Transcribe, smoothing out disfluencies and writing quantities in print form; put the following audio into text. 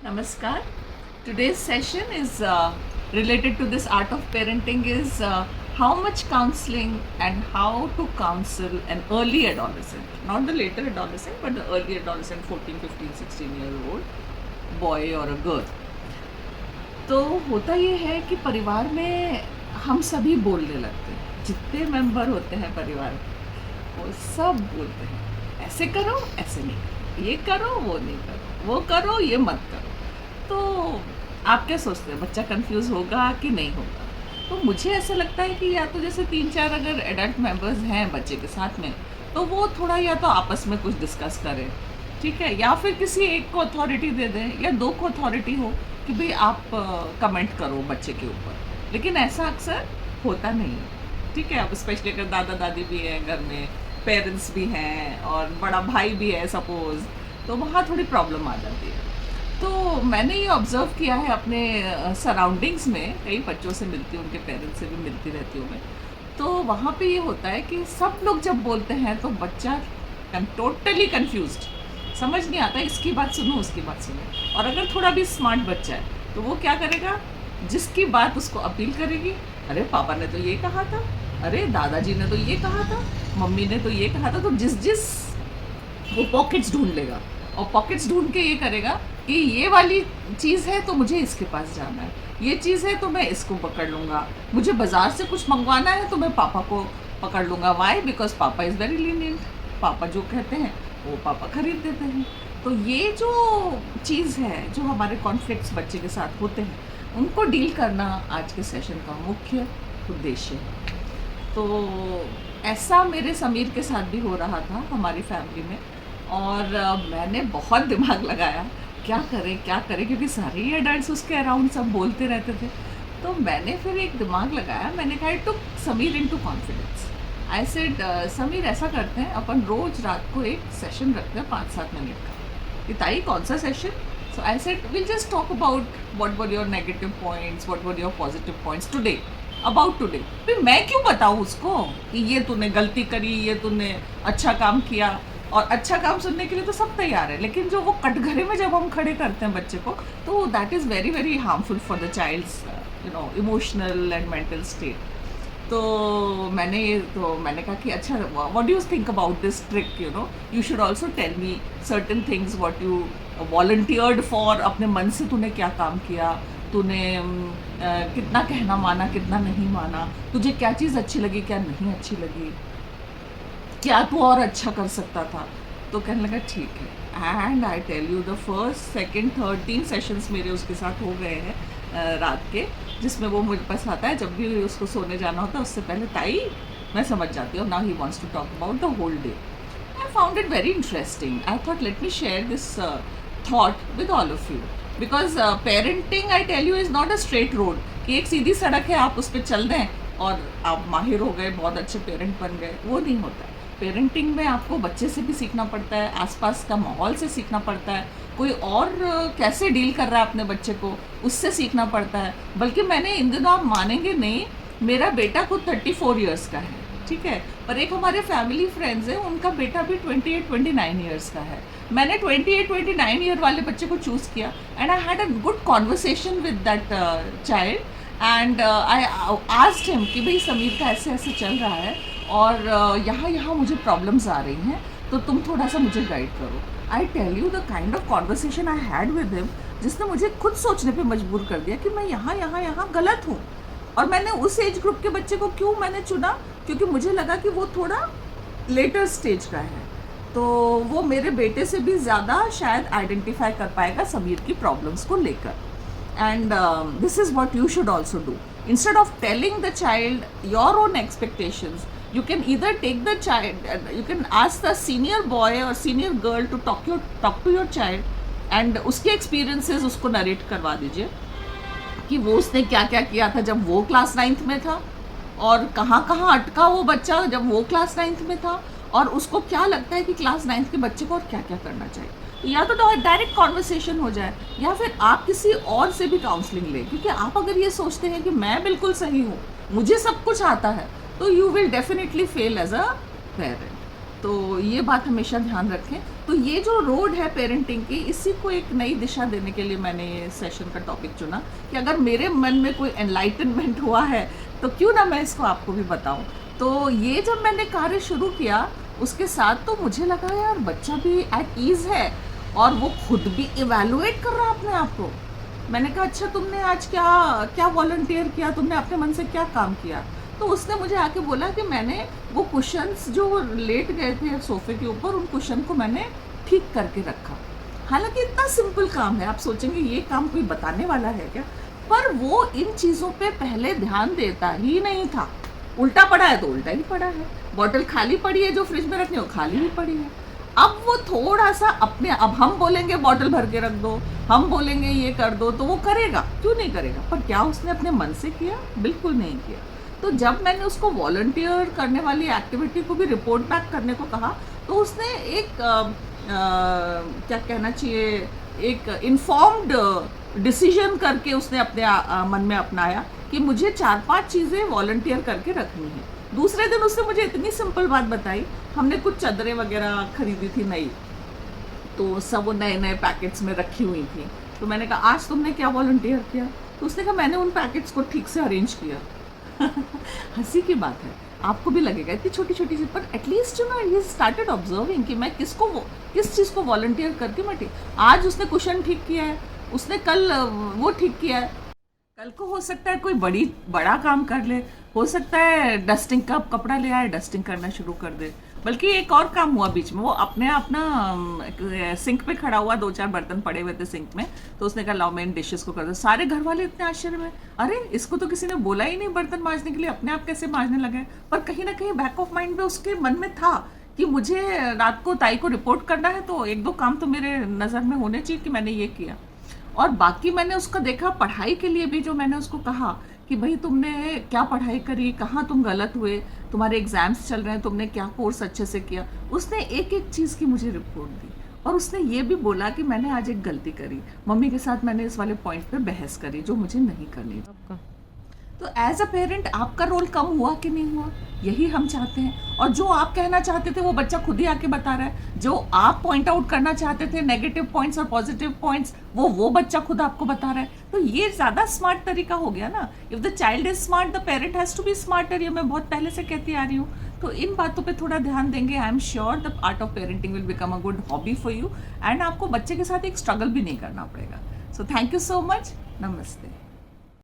Namaskar. Today's session is related to this art of parenting is how much counseling and how to counsel an early adolescent, not the later adolescent, but the early adolescent, 14, 15, 16-year-old boy or a girl. तो होता ये है कि परिवार में हम सभी बोलने लगते हैं, जितने मेंबर होते हैं परिवार के वो सब बोलते हैं, ऐसे करो ऐसे नहीं करो, ये करो वो नहीं करो, वो करो ये मत करो। तो आप क्या सोचते हैं, बच्चा कंफ्यूज होगा कि नहीं होगा? तो मुझे ऐसा लगता है कि या तो जैसे 3-4 अगर एडल्ट मेंबर्स हैं बच्चे के साथ में, तो वो थोड़ा या तो आपस में कुछ डिस्कस करें, ठीक है, या फिर किसी एक को अथॉरिटी दे दें या दो को अथॉरिटी हो कि भाई आप कमेंट करो बच्चे के ऊपर। लेकिन ऐसा अक्सर होता नहीं है, ठीक है। अब स्पेशली अगर दादा दादी भी हैं घर में, पेरेंट्स भी हैं और बड़ा भाई भी है सपोज, तो वहाँ थोड़ी प्रॉब्लम आ जाती है। तो मैंने ये ऑब्ज़र्व किया है अपने सराउंडिंग्स में, कई बच्चों से मिलती हूँ, उनके पेरेंट्स से भी मिलती रहती हूँ मैं। तो वहाँ पे ये होता है कि सब लोग जब बोलते हैं तो बच्चा टोटली कन्फ्यूज्ड, समझ नहीं आता इसकी बात सुनो उसकी बात सुनो। और अगर थोड़ा भी स्मार्ट बच्चा है तो वो क्या करेगा, जिसकी बात उसको अपील करेगी, अरे पापा ने तो ये कहा था, अरे दादाजी ने तो ये कहा था, मम्मी ने तो ये कहा था, तो जिस जिस वो पॉकेट्स ढूंढ लेगा और पॉकेट्स ढूंढ के ये करेगा कि ये वाली चीज़ है तो मुझे इसके पास जाना है, ये चीज़ है तो मैं इसको पकड़ लूँगा, मुझे बाज़ार से कुछ मंगवाना है तो मैं पापा को पकड़ लूँगा। वाई? बिकॉज पापा इज़ वेरी लीनियंट, पापा जो कहते हैं वो पापा खरीद देते हैं। तो ये जो चीज़ है, जो हमारे कॉन्फ्लिक्ट्स बच्चे के साथ होते हैं, उनको डील करना आज के सेशन का मुख्य उद्देश्य है। तो ऐसा मेरे समीर के साथ भी हो रहा था हमारी फैमिली में, और मैंने बहुत दिमाग लगाया क्या करें, क्योंकि सारे ही एडल्ट्स उसके अराउंड सब बोलते रहते थे। तो मैंने फिर एक दिमाग लगाया, मैंने कहा to Sameer into confidence. I said Sameer ऐसा करते हैं, अपन रोज रात को एक सेशन रखते हैं 5-7 मिनट का। कि ताई कौन सा session? So I said will just talk about what were your negative points, what were your positive points today, about today. फिर मैं क्यों बताऊँ उसको कि ये तूने गलती करी, ये तूने अच्छा काम किया। और अच्छा काम सुनने के लिए तो सब तैयार है, लेकिन जो वो कटघरे में जब हम खड़े करते हैं बच्चे को, तो that is very very harmful for the child's emotional and mental state. तो मैंने कहा कि अच्छा, what do you think about this trick, you should also tell me certain things what you volunteered for. अपने मन से तूने क्या काम किया, तूने कितना कहना माना, कितना नहीं माना, तुझे क्या चीज़ अच्छी लगी, क्या नहीं अच्छी लगी, क्या तू और अच्छा कर सकता था। तो कहने लगा ठीक है। And I tell you the first second third 3 sessions मेरे उसके साथ हो गए हैं रात के, जिसमें वो मुझे पास आता है जब भी उसको सोने जाना होता है, उससे पहले ताई मैं समझ जाती हूँ, now he wants to talk about the whole day. I found it very interesting. I thought let me share this thought with all of you, because parenting I tell you is not a straight road कि एक सीधी सड़क है, आप उस पर चल दें और आप माहिर हो गए, बहुत अच्छे पेरेंट बन गए। वो नहीं होता है। पेरेंटिंग में आपको बच्चे से भी सीखना पड़ता है, आसपास का माहौल से सीखना पड़ता है, कोई और कैसे डील कर रहा है अपने बच्चे को, उससे सीखना पड़ता है। बल्कि मैंने इन दिनों, आप मानेंगे नहीं, मेरा बेटा खुद 34 ईयर्स का है, ठीक है, पर एक हमारे फैमिली फ्रेंड्स हैं, उनका बेटा भी 28-29 ईयर्स का है। मैंने 28-29 ईयर वाले बच्चे को चूज़ किया and I had a good conversation with that child and I asked him कि भाई समीर का ऐसे ऐसे चल रहा है और यहाँ मुझे प्रॉब्लम्स आ रही हैं, तो तुम थोड़ा सा मुझे गाइड करो। I tell you the kind of conversation I had with him, जिसने मुझे खुद सोचने पे मजबूर कर दिया कि मैं यहाँ गलत हूँ। और मैंने उस एज ग्रुप के बच्चे को क्यों मैंने चुना, क्योंकि मुझे लगा कि वो थोड़ा लेटर स्टेज का है, तो वो मेरे बेटे से भी ज़्यादा शायद आइडेंटिफाई कर पाएगा समीर की प्रॉब्लम्स को लेकर। And this is what you should also do. Instead of telling the child your own expectations, you can either take the child, you can ask the senior boy or senior girl to talk to your child and उसके experiences उसको narrate करवा दीजिए कि वो उसने क्या क्या किया था जब वो क्लास 9th में था, और कहाँ कहाँ अटका वो बच्चा जब वो क्लास 9th में था, और उसको क्या लगता है कि क्लास 9th के बच्चे को और क्या क्या करना चाहिए। या तो डायरेक्ट कॉन्वर्सेशन हो जाए, या फिर आप किसी और से भी काउंसलिंग लें, क्योंकि आप अगर ये सोचते हैं कि मैं बिल्कुल सही हूँ, मुझे सब कुछ आता है, तो you will definitely fail as a parent. तो ये बात हमेशा ध्यान रखें। तो ये जो रोड है पेरेंटिंग की, इसी को एक नई दिशा देने के लिए मैंने ये सेशन का टॉपिक चुना कि अगर मेरे मन में कोई एनलाइटनमेंट हुआ है तो क्यों ना मैं इसको आपको भी बताऊं। तो ये जब मैंने कार्य शुरू किया उसके साथ तो मुझे लगा यार बच्चा भी एट ईज़ है और वो खुद भी इवैल्यूएट कर रहा है अपने आप को। मैंने कहा अच्छा तुमने आज क्या क्या वॉलंटियर किया, तुमने अपने मन से क्या काम किया। तो उसने मुझे आके बोला कि मैंने वो कुशन्स जो लेट गए थे सोफे के ऊपर, उन कुशन को मैंने ठीक करके रखा। हालांकि इतना सिंपल काम है, आप सोचेंगे ये काम कोई बताने वाला है क्या, पर वो इन चीज़ों पे पहले ध्यान देता ही नहीं था। उल्टा पड़ा है तो उल्टा ही पड़ा है, बॉटल खाली पड़ी है जो फ्रिज में रखनी हो खाली ही पड़ी है। अब वो थोड़ा सा अपने, अब हम बोलेंगे बॉटल भर के रख दो, हम बोलेंगे ये कर दो, तो वो करेगा, क्यों नहीं करेगा। पर क्या उसने अपने मन से किया? बिल्कुल नहीं किया। तो जब मैंने उसको वॉलंटियर करने वाली एक्टिविटी को भी रिपोर्ट बैक करने को कहा तो उसने एक क्या कहना चाहिए, एक इन्फॉर्म्ड डिसीजन करके उसने अपने मन में अपनाया कि मुझे 4-5 चीज़ें वॉलंटियर करके रखनी है। दूसरे दिन उसने मुझे इतनी सिंपल बात बताई, हमने कुछ चादरें वगैरह खरीदी थी नई, तो सब वो नए नए पैकेट्स में रखी हुई थी। तो मैंने कहा आज तुमने क्या वॉलंटियर किया? तो उसने कहा मैंने उन पैकेट्स को ठीक से अरेंज किया। हंसी की बात है, आपको भी लगेगा इतनी छोटी छोटी चीज़, पर at least you know he started observing कि मैं किस चीज़ को वॉलंटियर करके मैं ठीक। आज उसने कुशन ठीक किया है, उसने कल वो ठीक किया है, कल को हो सकता है कोई बड़ा काम कर ले, हो सकता है डस्टिंग का कपड़ा ले आए, डस्टिंग करना शुरू कर दे। बल्कि एक और काम हुआ बीच में, वो अपने आप ना सिंक पे खड़ा हुआ, 2-4 बर्तन पड़े हुए थे सिंक में, तो उसने कहा लाओ मैं इन डिशेस को कर दो। सारे घर वाले इतने आश्चर्य में, अरे इसको तो किसी ने बोला ही नहीं बर्तन मांजने के लिए, अपने आप कैसे मांजने लगे। पर कहीं ना कहीं बैक ऑफ माइंड में उसके मन में था कि मुझे रात को ताई को रिपोर्ट करना है, तो 1-2 काम तो मेरे नज़र में होने चाहिए कि मैंने ये किया। और बाकी मैंने उसका देखा पढ़ाई के लिए भी, जो मैंने उसको कहा कि भाई तुमने क्या पढ़ाई करी, कहाँ तुम गलत हुए, तुम्हारे एग्जाम्स चल रहे हैं, तुमने क्या कोर्स अच्छे से किया, उसने एक एक चीज़ की मुझे रिपोर्ट दी। और उसने ये भी बोला कि मैंने आज एक गलती करी, मम्मी के साथ मैंने इस वाले पॉइंट पे बहस करी जो मुझे नहीं करनी थी। तो एज अ पेरेंट आपका रोल कम हुआ कि नहीं हुआ, यही हम चाहते हैं। और जो आप कहना चाहते थे वो बच्चा खुद ही आके बता रहा है, जो आप पॉइंट आउट करना चाहते थे नेगेटिव पॉइंट्स और पॉजिटिव पॉइंट्स, वो बच्चा खुद आपको बता रहा है। तो ये ज़्यादा स्मार्ट तरीका हो गया ना। If the child is smart the parent has to be smarter, ये मैं बहुत पहले से कहती आ रही हूँ। तो इन बातों पे थोड़ा ध्यान देंगे, I am sure the art of parenting will become a good hobby for you, and आपको बच्चे के साथ एक स्ट्रगल भी नहीं करना पड़ेगा। So thank you so much, नमस्ते।